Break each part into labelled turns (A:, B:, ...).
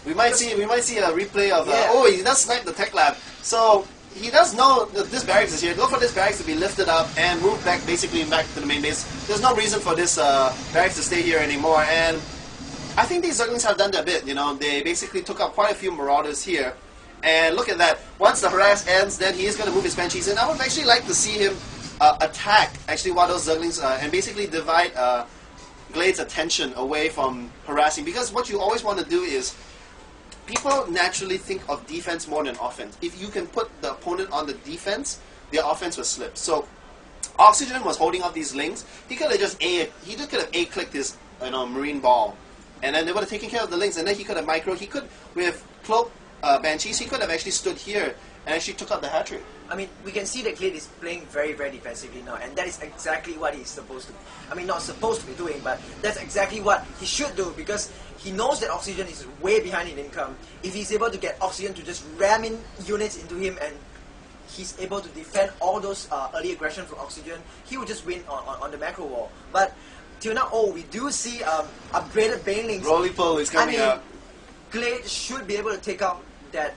A: We might see a replay of
B: Yeah.
A: oh, he does snipe the tech lab. So he does know that this barracks is here. Look for this barracks to be lifted up and moved back, basically back to the main base. There's no reason for this barracks to stay here anymore. And I think these Zerglings have done their bit. You know, they basically took out quite a few Marauders here. And look at that. Once the harass ends, then he is going to move his Banshees in. I would actually like to see him attack actually one of those Zerglings and basically divide Glade's attention away from harassing. Because what you always want to do is, people naturally think of defense more than offense. If you can put the opponent on the defense, their offense will slip. So Oxygen was holding up these links. He could have just A-clicked his Marine Ball, and then they would have taken care of the links. And then he could have micro. He could, with Cloak Banshees, he could have actually stood here and actually took out the hat trick.
B: I mean, we can see that Glade is playing very, very defensively now, and that is exactly what he's supposed to. I mean, not supposed to be doing, but that's exactly what he should do, because he knows that Oxygen is way behind in income. If he's able to get Oxygen to just ram in units into him, and he's able to defend all those early aggression from Oxygen, he will just win on the macro wall. But till now, we do see upgraded Banelings.
A: Roly Poly is coming up.
B: Glade should be able to take out that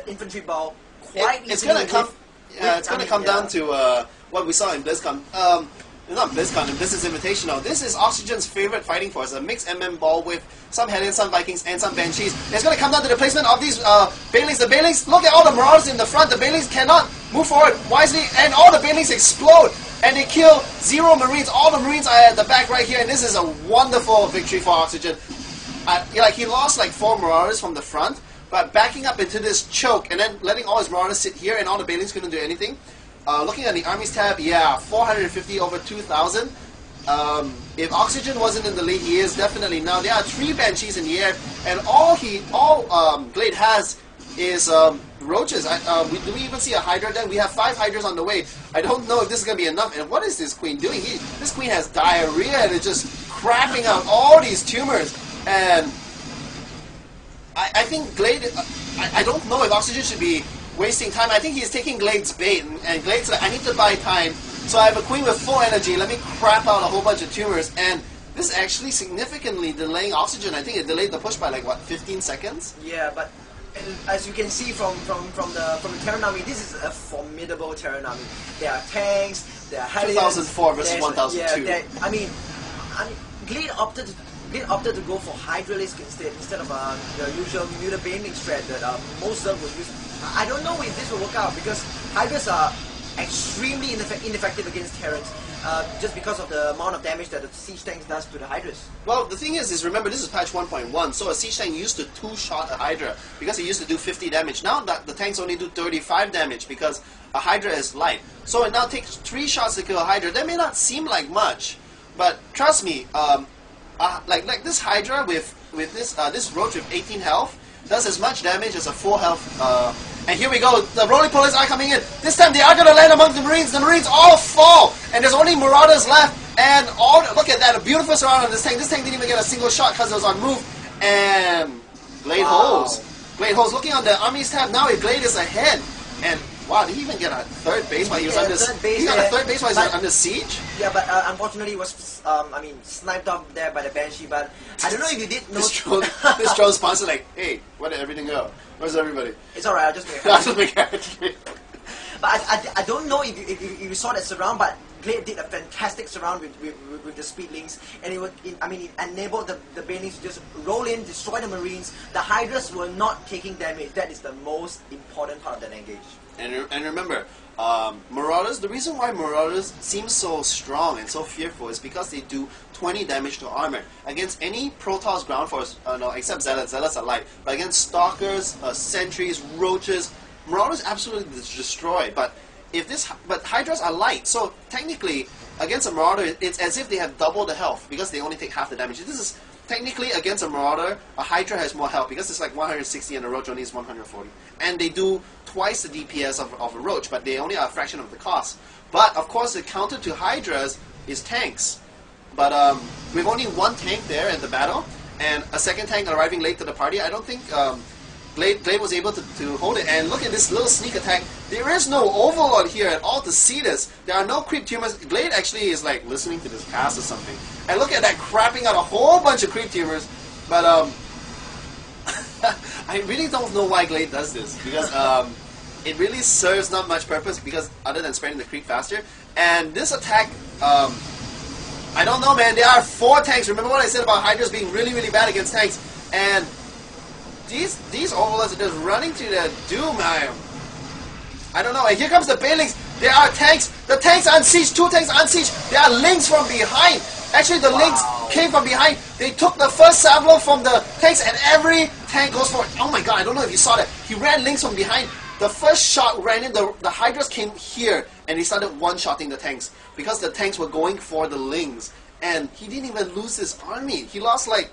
B: infantry ball quite easily.
A: It's going to come. Yeah, it's going to come down to what we saw in BlizzCon. Not BlizzCon, in Blizzard's Invitational. This is Oxygen's favorite fighting force, a mixed MM ball with some Hellions, some Vikings, and some Banshees. It's going to come down to the placement of these Banelings. The Banelings, look at all the Marauders in the front. The Banelings cannot move forward wisely, and all the Banelings explode, and they kill 0 Marines. All the Marines are at the back right here, and this is a wonderful victory for Oxygen. He lost like 4 Marauders from the front, but backing up into this choke, and then letting all his Marauders sit here, and all the Banelings couldn't do anything. Looking at the armies tab, yeah, 450 over 2,000. If Oxygen wasn't in the lead, he is definitely now. There are 3 Banshees in the air, and all Glade has is roaches. Do we even see a Hydra then? We have 5 Hydras on the way. I don't know if this is going to be enough. And what is this Queen doing? This Queen has diarrhea and is just crapping out all these tumors. And I think Glade, I don't know if Oxygen should be wasting time. I think he's taking Glade's bait, and Glade's like, I need to buy time, so I have a Queen with full energy, let me crap out a whole bunch of tumors, and this is actually significantly delaying Oxygen. I think it delayed the push by like, what, 15 seconds?
B: Yeah, but as you can see from the Terran army, this is a formidable Terran army. There are tanks, there are Hellions.
A: 2004 versus 1002.
B: Yeah, I mean, Glade opted to go for Hydralisk instead of the usual Muta Baneling strat that most of them will use. I don't know if this will work out, because Hydras are extremely ineffective against Terrans, just because of the amount of damage that the siege tanks does to the Hydras.
A: Well, the thing is remember, this is patch 1.1, so a siege tank used to 2-shot a Hydra, because it used to do 50 damage. Now that the tanks only do 35 damage, because a Hydra is light. So it now takes 3 shots to kill a Hydra. That may not seem like much, but trust me, like this Hydra with this roach with 18 health does as much damage as a full health. And here we go, the Roly Polies are coming in. This time they are going to land among the Marines. The Marines all fall, and there's only Marauders left. And look at that, a beautiful surround on this tank. This tank didn't even get a single shot because it was on move. And Glade holds. Glade holds. Looking on the armies tab now, Glade is ahead. And wow, did he even get a 3rd base while he was under siege? He got a 3rd base while he was under siege?
B: Yeah, but unfortunately he was sniped off there by the Banshee. But I don't know if you did know.
A: This drone sponsor like, hey, where did everything go? Where's everybody?
B: It's alright, I'll just make it. But I don't know if you saw that surround, but Glade did a fantastic surround with the speedlings, and it enabled the Banelings to just roll in, destroy the Marines. The Hydras were not taking damage. That is the most important part of that engage.
A: And remember, Marauders, the reason why Marauders seem so strong and so fearful is because they do 20 damage to armor. Against any Protoss ground force, no, except Zealots. Zealots are light. But against Stalkers, Sentries, Roaches, Marauders absolutely destroy. But Hydras are light, so technically, against a Marauder, it's as if they have double the health, because they only take half the damage. This is technically, against a Marauder, a Hydra has more health, because it's like 160 and a Roach only is 140. And they do twice the DPS of a Roach, but they only are a fraction of the cost. But, of course, the counter to Hydras is tanks. But with only 1 tank there in the battle, and a 2nd tank arriving late to the party, I don't think Glade was able to hold it. And look at this little sneak attack. There is no Overlord here at all to see this. There are no creep tumors. Glade actually is like listening to this cast or something. And look at that, crapping out a whole bunch of creep tumors. But I really don't know why Glade does this, because it really serves not much purpose, because other than spreading the creep faster. And this attack, I don't know, man. There are 4 tanks. Remember what I said about Hydras being really, really bad against tanks? And these Overlords are just running to their doom. I don't know. And here comes the Banelings. There are tanks. The tanks unsieged. 2 tanks unsieged. There are links from behind. Actually, the links came from behind. They took the first salvo from the tanks, and every tank goes for it. Oh my god, I don't know if you saw that. He ran links from behind. The first shot ran in, the Hydras came here, and he started one-shotting the tanks, because the tanks were going for the lings. And he didn't even lose his army. He lost like,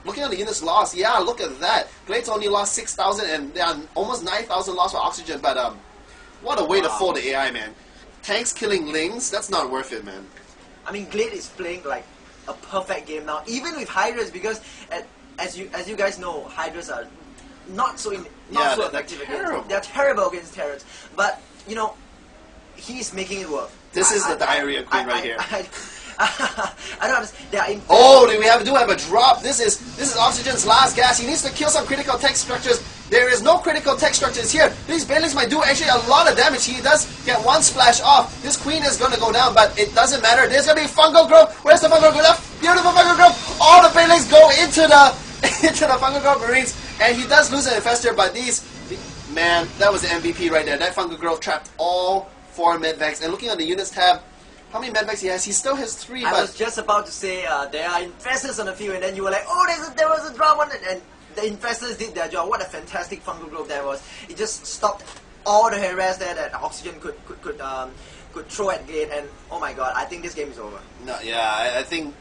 A: looking at the units lost, yeah, look at that. Glade's only lost 6,000, and there are almost 9,000 lost for Oxygen, but what a way to fool the AI, man. Tanks killing lings, that's not worth it, man.
B: I mean, Glade is playing like a perfect game now, even with Hydras, because as you guys know, Hydras are not so effective against. They're terrible against Terrans, but you know, he's making it work.
A: This is the diarrhea queen right here.
B: I don't understand.
A: Oh, we do have a drop. This is Oxygen's last gas. He needs to kill some critical tech structures. There is no critical tech structures here. These Banelings might do actually a lot of damage. He does get 1 splash off. This queen is going to go down, but it doesn't matter. There's going to be Fungal Grove. Where's the Fungal Grove? Beautiful Fungal Grove. All the Banelings go into the Fungal Grove Marines, and he does lose an Infestor, but man, that was the MVP right there. That Fungal Grove trapped all 4 medvacs. And looking on the units tab, how many medvacs he has? He still has 3.
B: I was just about to say there are Infestors on the field, and then you were like, oh, there was a drop one, and the Infestors did their job. What a fantastic Fungal Grove that was. It just stopped all the harass there that Oxygen could throw at Glade, and oh my god, I think this game is over.
A: No, yeah, I think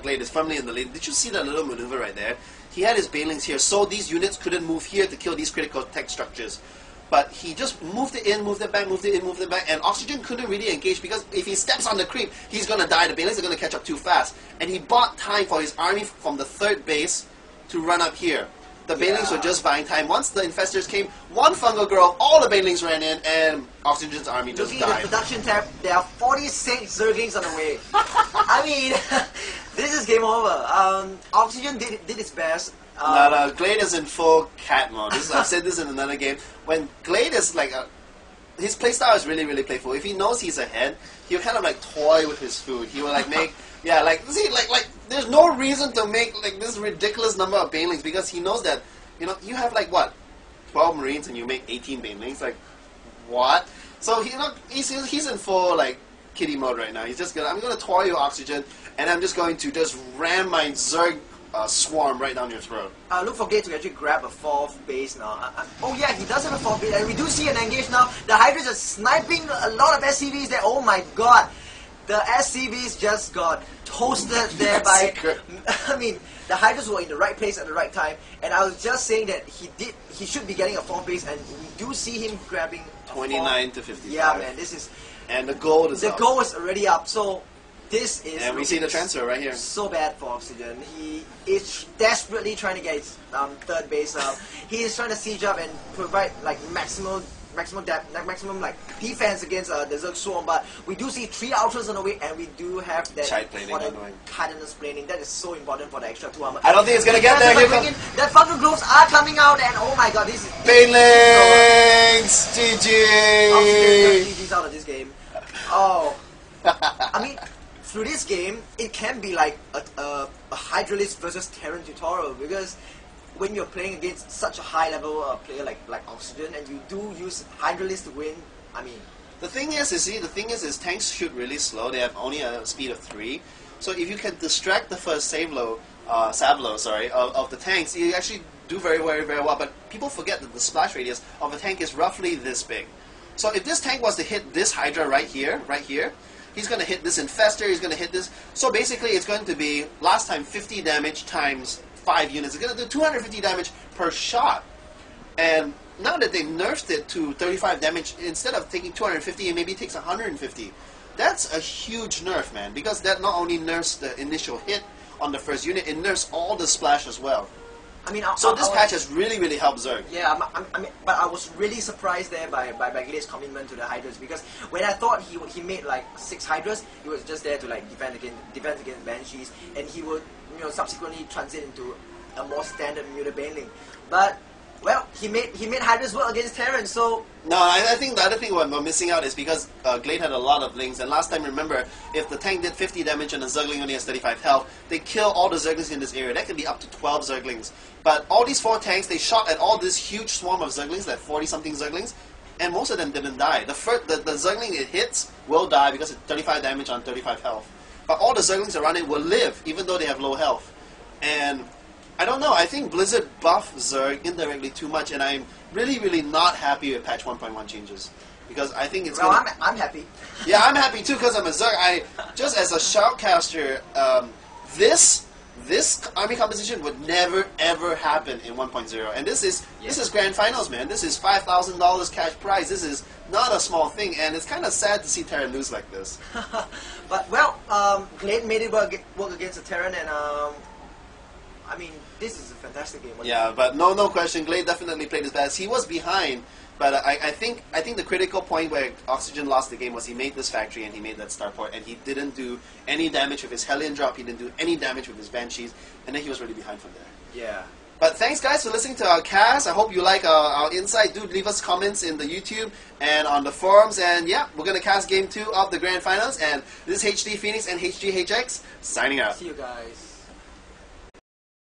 A: Glade is firmly in the lead. Did you see that little maneuver right there? He had his Banelings here, so these units couldn't move here to kill these critical tech structures. But he just moved it in, moved it back, moved it in, moved it back, and Oxygen couldn't really engage, because if he steps on the creep, he's going to die. The Banelings are going to catch up too fast. And he bought time for his army from the 3rd base to run up here. The Banelings were just buying time. Once the Infestors came, 1 Fungal Girl, all the Banelings ran in, and Oxygen's army just died.
B: Looking at the production tab, there are 46 Zerglings on the way. I mean, this is game over. Oxygen did its best.
A: No, Glade is in full cat mode. I've said this in another game. When Glade is like his playstyle is really, really playful. If he knows he's ahead, he'll kind of like toy with his food. He will like make, yeah, like see, like there's no reason to make like this ridiculous number of Banelings, because he knows that, you know, you have like what, 12 Marines and you make 18 Banelings. Like what? So he's in full like kitty mode right now. He's just I'm gonna toy you, Oxygen, and I'm just going to just ram my Zerg swarm right down your throat.
B: Look for Glade to actually grab a 4th base now. Oh yeah, he does have a 4th base, and we do see an engage now. The Hydras are sniping a lot of SCVs there. Oh my god, the SCVs just got toasted there by. I mean, the Hydras were in the right place at the right time, and I was just saying that he should be getting a 4th base, and we do see him grabbing
A: 29 to 55.
B: Yeah, man, this is.
A: And the gold is
B: up. The gold is already up, so. This is
A: and we see the transfer right here.
B: So bad for Oxygen. He is desperately trying to get his 3rd base up. He is trying to siege up and provide like maximum like defense against the Zerg Swarm. But we do see 3 ultras on the way, and we do have that Cardinals planing. That is so important for the extra 2 armor.
A: I don't think it's gonna get there.
B: The Fungal Groves are coming out, and oh my god, this is
A: Banelings! GG!
B: Oxygen just GG's out of this game. Oh, I mean. Through this game, it can be like a Hydralist versus Terran tutorial, because when you're playing against such a high-level player like Oxygen, and you do use Hydralist to win, I mean...
A: The thing is tanks shoot really slow. They have only a speed of 3. So if you can distract the first Sablo, of the tanks, you actually do very, very, very well. But people forget that the splash radius of a tank is roughly this big. So if this tank was to hit this Hydra right here, he's going to hit this Infestor, he's going to hit this. So basically it's going to be, last time, 50 damage times 5 units. It's going to do 250 damage per shot. And now that they nerfed it to 35 damage, instead of taking 250, it maybe takes 150. That's a huge nerf, man, because that not only nerfs the initial hit on the first unit, it nerfs all the splash as well. I mean, so this patch has really, really helped Zerg.
B: Yeah, but I was really surprised there by Glade's commitment to the Hydras, because when I thought he made like 6 Hydras, he was just there to like defend against Banshees, and he would subsequently transit into a more standard Muta Baneling. But well, he made Hydra's work against Terran, so...
A: No, I think the other thing we're missing out is because Glade had a lot of links, and last time, remember, if the tank did 50 damage and the Zergling only has 35 health, they kill all the Zerglings in this area. That could be up to 12 Zerglings. But all these 4 tanks, they shot at all this huge swarm of Zerglings, like 40-something Zerglings, and most of them didn't die. The Zergling it hits will die because it's 35 damage on 35 health. But all the Zerglings around it will live, even though they have low health. And I don't know, I think Blizzard buffed Zerg indirectly too much, and I'm really not happy with patch 1.1 changes. Because I think it's
B: I'm happy.
A: Yeah, I'm happy too because I'm a Zerg. Just as a shoutcaster, this army composition would never ever happen in 1.0. And this is grand finals, man. This is $5,000 cash prize. This is not a small thing, and it's kind of sad to see Terran lose like this.
B: But well, Glade made it work against the Terran, and I mean, this is a fantastic game.
A: Yeah, but no question, Glade definitely played his best. He was behind, but I think the critical point where Oxygen lost the game was he made this factory and he made that starport, and he didn't do any damage with his Hellion drop, he didn't do any damage with his Banshees, and then he was really behind from there.
B: Yeah.
A: But thanks guys for listening to our cast. I hope you like our insight. Do leave us comments in the YouTube and on the forums, and yeah, we're going to cast Game 2 of the Grand Finals, and this is HD Phoenix and HGHX signing out.
B: See you guys.